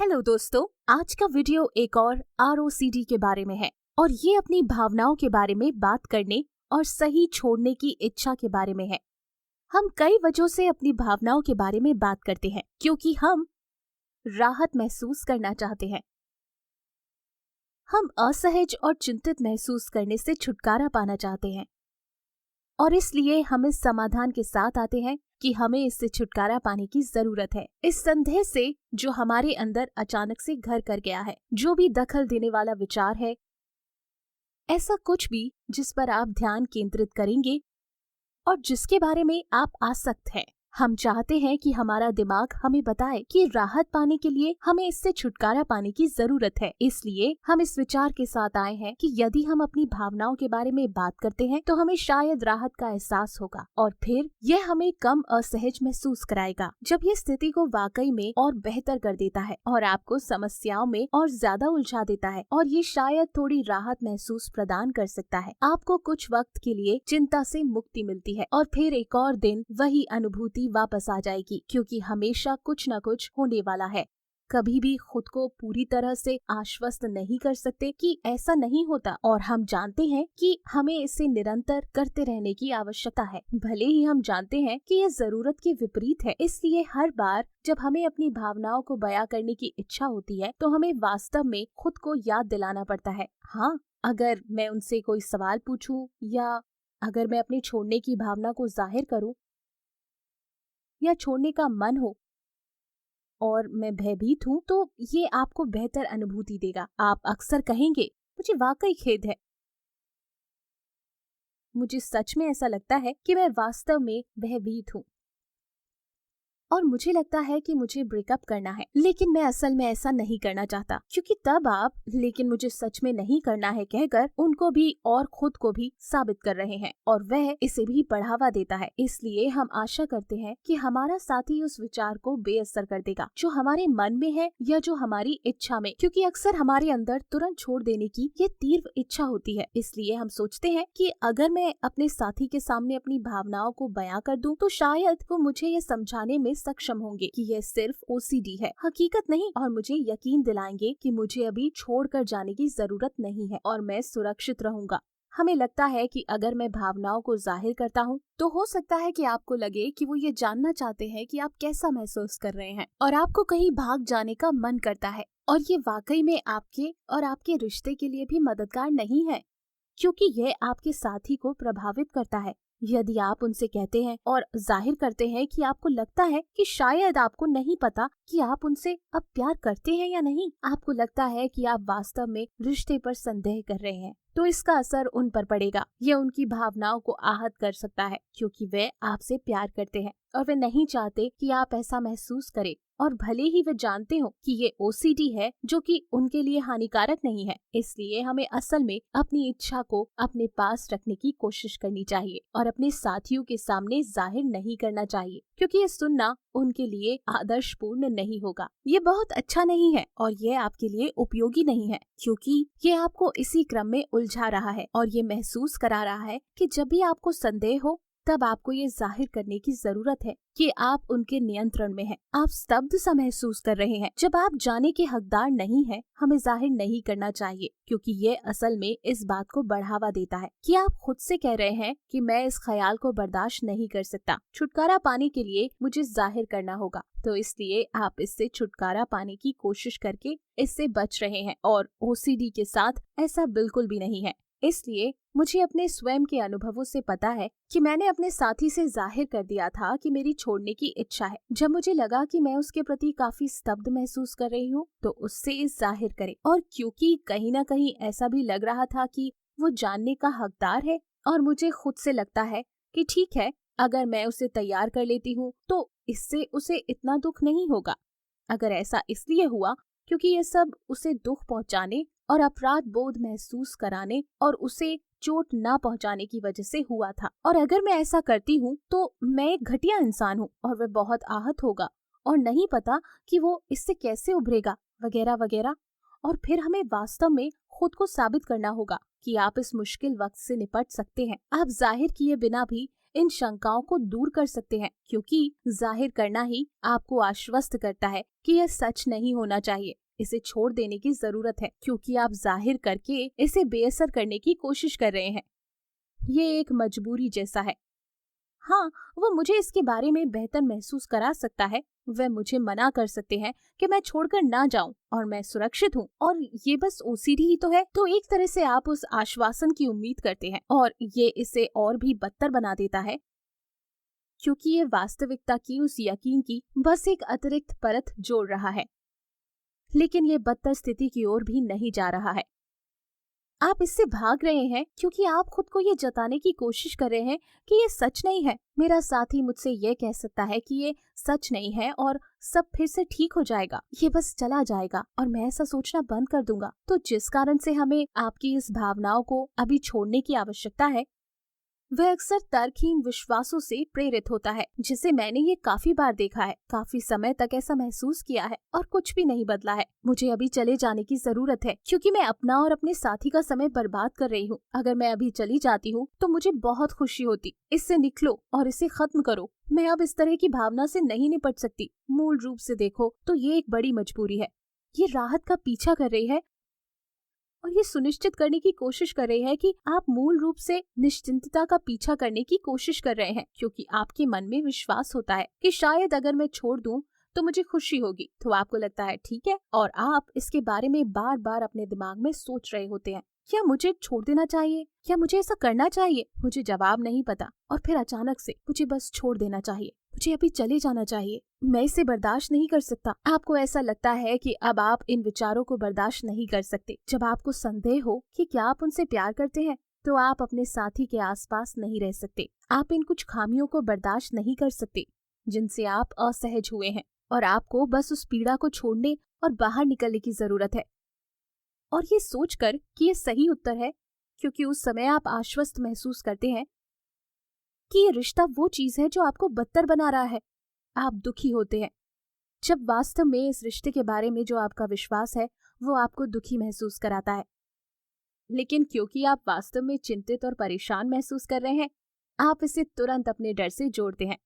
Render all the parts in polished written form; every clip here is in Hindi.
हेलो दोस्तों, आज का वीडियो एक और ROCD के बारे में है और ये अपनी भावनाओं के बारे में बात करने और सही छोड़ने की इच्छा के बारे में है। हम कई वजहों से अपनी भावनाओं के बारे में बात करते हैं क्योंकि हम राहत महसूस करना चाहते हैं। हम असहज और चिंतित महसूस करने से छुटकारा पाना चाहते हैं और इसलिए हम इस समाधान के साथ आते हैं कि हमें इससे छुटकारा पाने की जरूरत है, इस संदेह से जो हमारे अंदर अचानक से घर कर गया है। जो भी दखल देने वाला विचार है, ऐसा कुछ भी जिस पर आप ध्यान केंद्रित करेंगे और जिसके बारे में आप आसक्त हैं। हम चाहते हैं कि हमारा दिमाग हमें बताए कि राहत पाने के लिए हमें इससे छुटकारा पाने की जरूरत है। इसलिए हम इस विचार के साथ आए हैं कि यदि हम अपनी भावनाओं के बारे में बात करते हैं तो हमें शायद राहत का एहसास होगा और फिर यह हमें कम असहज महसूस कराएगा, जब ये स्थिति को वाकई में और बेहतर कर देता है और आपको समस्याओं में और ज्यादा उलझा देता है और ये शायद थोड़ी राहत महसूस प्रदान कर सकता है। आपको कुछ वक्त के लिए चिंता से मुक्ति मिलती है और फिर एक और दिन वही अनुभूति वापस आ जाएगी, क्योंकि हमेशा कुछ न कुछ होने वाला है। कभी भी खुद को पूरी तरह से आश्वस्त नहीं कर सकते कि ऐसा नहीं होता और हम जानते हैं कि हमें इसे निरंतर करते रहने की आवश्यकता है, भले ही हम जानते हैं कि यह जरूरत के विपरीत है। इसलिए हर बार जब हमें अपनी भावनाओं को बयां करने की इच्छा होती है तो हमें वास्तव में खुद को याद दिलाना पड़ता है, हाँ, अगर मैं उनसे कोई सवाल पूछूं या अगर मैं अपने छोड़ने की भावना को जाहिर करूं या छोड़ने का मन हो और मैं भयभीत हूँ, तो ये आपको बेहतर अनुभूति देगा। आप अक्सर कहेंगे, मुझे वाकई खेद है, मुझे सच में ऐसा लगता है कि मैं वास्तव में भयभीत हूँ और मुझे लगता है कि मुझे ब्रेकअप करना है, लेकिन मैं असल में ऐसा नहीं करना चाहता। क्योंकि तब आप लेकिन मुझे सच में नहीं करना है कहकर उनको भी और खुद को भी साबित कर रहे हैं और वह इसे भी बढ़ावा देता है। इसलिए हम आशा करते हैं कि हमारा साथी उस विचार को बेअसर कर देगा जो हमारे मन में है या जो हमारी इच्छा में, क्योंकि अक्सर हमारे अंदर तुरंत छोड़ देने की ये तीव्र इच्छा होती है। इसलिए हम सोचते हैं कि अगर मैं अपने साथी के सामने अपनी भावनाओं को बयां कर दूं तो शायद वो मुझे ये समझाने में सक्षम होंगे कि यह सिर्फ OCD है, हकीकत नहीं, और मुझे यकीन दिलाएंगे कि मुझे अभी छोड़कर जाने की जरूरत नहीं है और मैं सुरक्षित रहूंगा। हमें लगता है कि अगर मैं भावनाओं को जाहिर करता हूँ तो हो सकता है कि आपको लगे कि वो ये जानना चाहते हैं कि आप कैसा महसूस कर रहे हैं और आपको कहीं भाग जाने का मन करता है, और ये वाकई में आपके और आपके रिश्ते के लिए भी मददगार नहीं है, क्योंकि यह आपके साथी को प्रभावित करता है। यदि आप उनसे कहते हैं और जाहिर करते हैं कि आपको लगता है कि शायद आपको नहीं पता कि आप उनसे अब प्यार करते हैं या नहीं, आपको लगता है कि आप वास्तव में रिश्ते पर संदेह कर रहे हैं, तो इसका असर उन पर पड़ेगा। यह उनकी भावनाओं को आहत कर सकता है क्योंकि वे आपसे प्यार करते हैं और वे नहीं चाहते कि आप ऐसा महसूस करें, और भले ही वे जानते हो कि ये OCD है जो कि उनके लिए हानिकारक नहीं है। इसलिए हमें असल में अपनी इच्छा को अपने पास रखने की कोशिश करनी चाहिए और अपने साथियों के सामने जाहिर नहीं करना चाहिए, क्योंकि ये सुनना उनके लिए आदर्शपूर्ण नहीं होगा। ये बहुत अच्छा नहीं है और ये आपके लिए उपयोगी नहीं है, क्योंकि ये आपको इसी क्रम में उलझा रहा है और ये महसूस करा रहा है कि जब भी आपको संदेह हो तब आपको ये जाहिर करने की जरूरत है कि आप उनके नियंत्रण में हैं। आप स्तब्ध सा महसूस कर रहे हैं जब आप जाने के हकदार नहीं हैं। हमें जाहिर नहीं करना चाहिए क्योंकि ये असल में इस बात को बढ़ावा देता है कि आप खुद से कह रहे हैं कि मैं इस ख्याल को बर्दाश्त नहीं कर सकता, छुटकारा पाने के लिए मुझे जाहिर करना होगा। तो इसलिए आप इससे छुटकारा पाने की कोशिश करके इससे बच रहे हैं, और OCD के साथ ऐसा बिल्कुल भी नहीं है। इसलिए मुझे अपने स्वयं के अनुभवों से पता है कि मैंने अपने साथी से जाहिर कर दिया था कि मेरी छोड़ने की इच्छा है। जब मुझे लगा कि मैं उसके प्रति काफी स्तब्ध महसूस कर रही हूँ तो उससे जाहिर करे, और क्योंकि कहीं ना कहीं ऐसा भी लग रहा था कि वो जानने का हकदार है, और मुझे खुद से लगता है कि ठीक है, अगर मैं उसे तैयार कर लेती हूँ तो इससे उसे इतना दुख नहीं होगा। अगर ऐसा इसलिए हुआ क्योंकि ये सब उसे दुख पहुँचाने और अपराध बोध महसूस कराने और उसे चोट ना पहुंचाने की वजह से हुआ था, और अगर मैं ऐसा करती हूँ तो मैं एक घटिया इंसान हूँ और वह बहुत आहत होगा और नहीं पता कि वो इससे कैसे उभरेगा, वगैरह वगैरह। और फिर हमें वास्तव में खुद को साबित करना होगा कि आप इस मुश्किल वक्त से निपट सकते हैं। आप जाहिर किए बिना भी इन शंकाओं को दूर कर सकते हैं, क्योंकि जाहिर करना ही आपको आश्वस्त करता है कि यह सच नहीं होना चाहिए। इसे छोड़ देने की जरूरत है, क्योंकि आप जाहिर करके इसे बेअसर करने की कोशिश कर रहे हैं। ये एक मजबूरी जैसा है। हाँ, वो मुझे इसके बारे में बेहतर महसूस करा सकता है। वह मुझे मना कर सकते हैं कि मैं छोड़कर ना जाऊं और मैं सुरक्षित हूँ, और ये बस ओसीडी ही तो है। तो एक तरह से आप उस आश्वासन की उम्मीद करते हैं, और ये इसे और भी बदतर बना देता है, क्योंकि ये वास्तविकता की उस यकीन की बस एक अतिरिक्त परत जोड़ रहा है। लेकिन ये बदतर स्थिति की ओर भी नहीं जा रहा है। आप इससे भाग रहे हैं क्योंकि आप खुद को ये जताने की कोशिश कर रहे हैं कि ये सच नहीं है। मेरा साथी मुझसे ये कह सकता है कि ये सच नहीं है और सब फिर से ठीक हो जाएगा, ये बस चला जाएगा और मैं ऐसा सोचना बंद कर दूंगा। तो जिस कारण से हमें आपकी इस भावनाओं को अभी छोड़ने की आवश्यकता है, वह अक्सर तर्कहीन विश्वासों से प्रेरित होता है, जिसे मैंने ये काफी बार देखा है। काफी समय तक ऐसा महसूस किया है और कुछ भी नहीं बदला है। मुझे अभी चले जाने की जरूरत है, क्योंकि मैं अपना और अपने साथी का समय बर्बाद कर रही हूँ। अगर मैं अभी चली जाती हूँ तो मुझे बहुत खुशी होती। इससे निकलो और इसे खत्म करो। मैं अब इस तरह की भावना से नहीं निपट सकती। मूल रूप से देखो तो ये एक बड़ी मजबूरी है। ये राहत का पीछा कर रही है और ये सुनिश्चित करने की कोशिश कर रही है कि आप मूल रूप से निश्चिंतता का पीछा करने की कोशिश कर रहे हैं, क्योंकि आपके मन में विश्वास होता है कि शायद अगर मैं छोड़ दूं तो मुझे खुशी होगी। तो आपको लगता है ठीक है, और आप इसके बारे में बार बार अपने दिमाग में सोच रहे होते हैं, क्या मुझे छोड़ देना चाहिए, क्या मुझे ऐसा करना चाहिए। मुझे जवाब नहीं पता, और फिर अचानक से मुझे बस छोड़ देना चाहिए, मुझे अभी चले जाना चाहिए, मैं इसे बर्दाश्त नहीं कर सकता। आपको ऐसा लगता है कि अब आप इन विचारों को बर्दाश्त नहीं कर सकते। जब आपको संदेह हो कि क्या आप उनसे प्यार करते हैं, तो आप अपने साथी के आसपास नहीं रह सकते। आप इन कुछ खामियों को बर्दाश्त नहीं कर सकते जिनसे आप असहज हुए हैं, और आपको बस उस पीड़ा को छोड़ने और बाहर निकलने की जरूरत है। और ये सोचकर कि ये सही उत्तर है, क्योंकि उस समय आप आश्वस्त महसूस करते हैं कि ये रिश्ता वो चीज है जो आपको बदतर बना रहा है। आप दुखी होते हैं, जब वास्तव में इस रिश्ते के बारे में जो आपका विश्वास है वो आपको दुखी महसूस कराता है। लेकिन क्योंकि आप वास्तव में चिंतित और परेशान महसूस कर रहे हैं, आप इसे तुरंत अपने डर से जोड़ते हैं,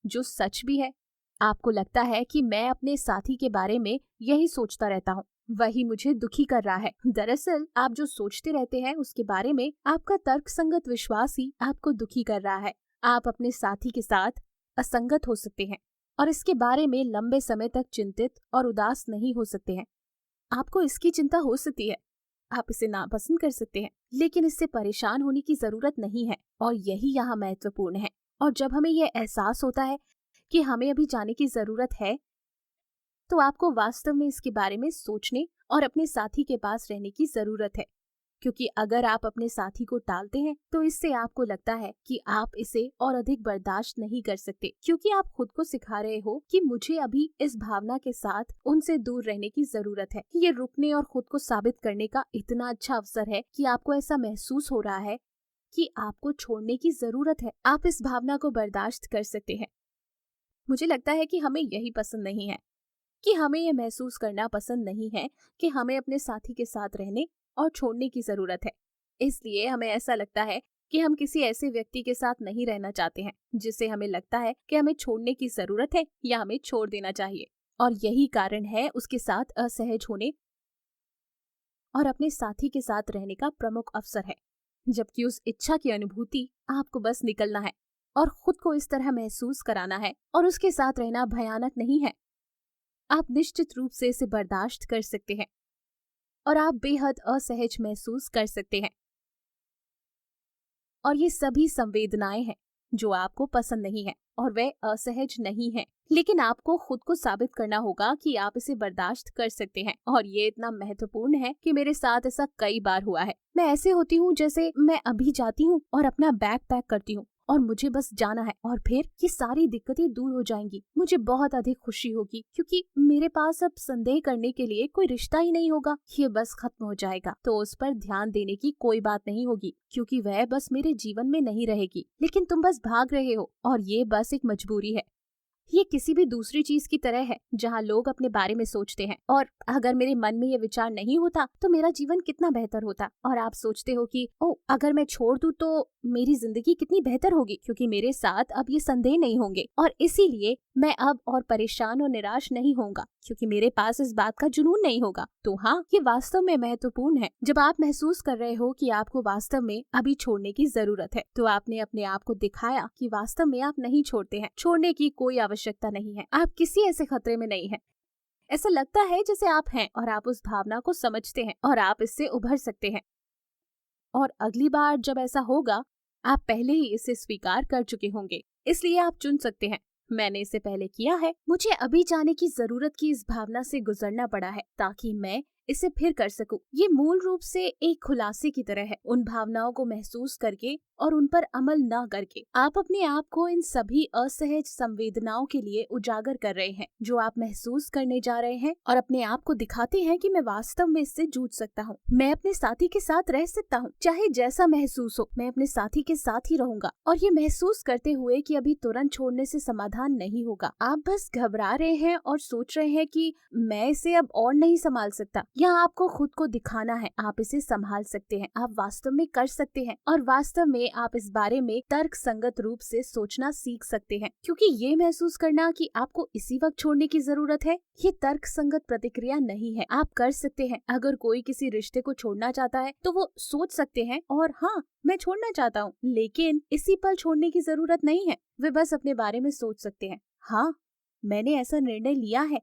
जो सच भी है। आपको लगता है कि मैं अपने साथी के बारे में यही सोचता रहता हूँ, वही मुझे दुखी कर रहा है। दरअसल आप जो सोचते रहते हैं उसके बारे में आपका तर्कसंगत विश्वास ही आपको दुखी कर रहा है। आप अपने साथी के साथ असंगत हो सकते हैं और इसके बारे में लंबे समय तक चिंतित और उदास नहीं हो सकते हैं। आपको इसकी चिंता हो सकती है, आप इसे नापसंद कर सकते हैं, लेकिन इससे परेशान होने की जरूरत नहीं है, और यही यहाँ महत्वपूर्ण है। और जब हमें यह एहसास होता है कि हमें अभी जाने की जरूरत है, तो आपको वास्तव में इसके बारे में सोचने और अपने साथी के पास रहने की जरूरत है, क्योंकि अगर आप अपने साथी को टालते हैं तो इससे आपको लगता है कि आप इसे और अधिक बर्दाश्त नहीं कर सकते, क्योंकि आप खुद को सिखा रहे हो कि मुझे अभी इस भावना के साथ उनसे दूर रहने की जरूरत है। ये रुकने और खुद को साबित करने का इतना अच्छा अवसर है कि आपको ऐसा महसूस हो रहा है कि आपको छोड़ने की जरूरत है। आप इस भावना को बर्दाश्त कर सकते हैं। मुझे लगता है कि हमें यही पसंद नहीं है, कि हमें यह महसूस करना पसंद नहीं है कि हमें अपने साथी के साथ रहने और छोड़ने की जरूरत है। इसलिए हमें ऐसा लगता है कि हम किसी ऐसे व्यक्ति के साथ नहीं रहना चाहते हैं जिसे हमें लगता है कि हमें छोड़ने की जरूरत है या हमें छोड़ देना चाहिए। और यही कारण है उसके साथ असहज होने और अपने साथी के साथ रहने का प्रमुख अवसर है, जबकि उस इच्छा की अनुभूति आपको बस निकलना है और खुद को इस तरह महसूस कराना है, और उसके साथ रहना भयानक नहीं है। आप निश्चित रूप से इसे बर्दाश्त कर सकते हैं और आप बेहद असहज महसूस कर सकते हैं, और ये सभी संवेदनाएं हैं जो आपको पसंद नहीं है और वे असहज नहीं है। लेकिन आपको खुद को साबित करना होगा कि आप इसे बर्दाश्त कर सकते हैं, और ये इतना महत्वपूर्ण है कि मेरे साथ ऐसा कई बार हुआ है। मैं ऐसे होती हूँ जैसे मैं अभी जाती हूँ और अपना बैग पैक करती हूँ और मुझे बस जाना है, और फिर ये सारी दिक्कतें दूर हो जाएंगी। मुझे बहुत अधिक खुशी होगी क्योंकि मेरे पास अब संदेह करने के लिए कोई रिश्ता ही नहीं होगा। ये बस खत्म हो जाएगा, तो उस पर ध्यान देने की कोई बात नहीं होगी, क्योंकि वह बस मेरे जीवन में नहीं रहेगी। लेकिन तुम बस भाग रहे हो और ये बस एक मजबूरी है। ये किसी भी दूसरी चीज की तरह है जहाँ लोग अपने बारे में सोचते हैं, और अगर मेरे मन में ये विचार नहीं होता तो मेरा जीवन कितना बेहतर होता। और आप सोचते हो कि ओ, अगर मैं छोड़ दूं तो मेरी जिंदगी कितनी बेहतर होगी, क्योंकि मेरे साथ अब ये संदेह नहीं होंगे, और इसीलिए मैं अब और परेशान और निराश नहीं होऊंगा, क्योंकि मेरे पास इस बात का जुनून नहीं होगा। तो हाँ, ये वास्तव में महत्वपूर्ण है। जब आप महसूस कर रहे हो कि आपको वास्तव में अभी छोड़ने की जरूरत है, तो आपने अपने आप को दिखाया कि वास्तव में आप नहीं छोड़ते हैं। छोड़ने की कोई आवश्यकता नहीं है, आप किसी ऐसे खतरे में नहीं है। ऐसा लगता है जैसे आप हैं और आप उस भावना को समझते हैं और आप इससे उभर सकते हैं। और अगली बार जब ऐसा होगा, आप पहले ही इसे स्वीकार कर चुके होंगे, इसलिए आप चुन सकते हैं, मैंने इसे पहले किया है, मुझे अभी जाने की जरूरत की इस भावना से गुजरना पड़ा है ताकि मैं इसे फिर कर सकूं। ये मूल रूप से एक खुलासे की तरह है, उन भावनाओं को महसूस करके और उन पर अमल न करके आप अपने आप को इन सभी असहज संवेदनाओं के लिए उजागर कर रहे हैं जो आप महसूस करने जा रहे हैं, और अपने आप को दिखाते हैं कि मैं वास्तव में इससे जूझ सकता हूँ, मैं अपने साथी के साथ रह सकता हूँ, चाहे जैसा महसूस हो मैं अपने साथी के साथ ही रहूंगा। और ये महसूस करते हुए कि अभी तुरंत छोड़ने से समाधान नहीं होगा, आप बस घबरा रहे हैं और सोच रहे हैं कि मैं इसे अब और नहीं संभाल सकता। यहाँ आपको खुद को दिखाना है, आप इसे संभाल सकते हैं, आप वास्तव में कर सकते हैं, और वास्तव में आप इस बारे में तर्क संगत रूप से सोचना सीख सकते हैं, क्योंकि ये महसूस करना कि आपको इसी वक्त छोड़ने की जरूरत है, ये तर्क संगत प्रतिक्रिया नहीं है। आप कर सकते हैं। अगर कोई किसी रिश्ते को छोड़ना चाहता है तो वो सोच सकते हैं, और हाँ, मैं छोड़ना चाहता हूँ, लेकिन इसी पल छोड़ने की जरूरत नहीं है। वे बस अपने बारे में सोच सकते हैं, हाँ मैंने ऐसा निर्णय लिया है,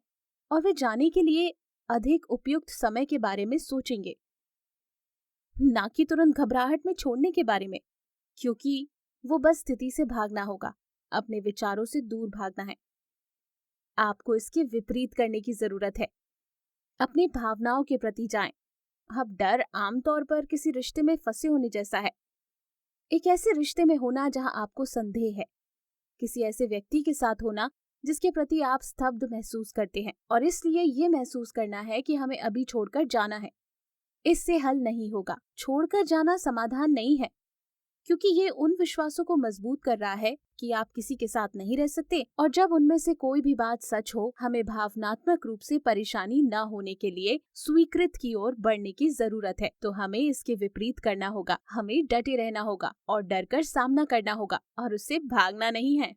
और वे जाने के लिए अधिक उपयुक्त समय के बारे में सोचेंगे, ना कि तुरंत घबराहट में छोड़ने के बारे में, क्योंकि वो बस स्थिति से भागना होगा, अपने विचारों से दूर भागना है। आपको इसके विपरीत करने की जरूरत है, अपनी भावनाओं के प्रति जाएं। अब डर आमतौर पर किसी रिश्ते में फंसे होने जैसा है, एक ऐसे रिश्ते में होना जहां आपको संदेह है, किसी ऐसे व्यक्ति के साथ होना जिसके प्रति आप स्तब्ध महसूस करते हैं, और इसलिए ये महसूस करना है कि हमें अभी छोड़कर जाना है। इससे हल नहीं होगा, छोड़कर जाना समाधान नहीं है, क्योंकि ये उन विश्वासों को मजबूत कर रहा है कि आप किसी के साथ नहीं रह सकते, और जब उनमें से कोई भी बात सच हो, हमें भावनात्मक रूप से परेशानी न होने के लिए स्वीकृत की ओर बढ़ने की जरूरत है। तो हमें इसके विपरीत करना होगा, हमें डटे रहना होगा और डर कर सामना करना होगा, और उससे भागना नहीं है।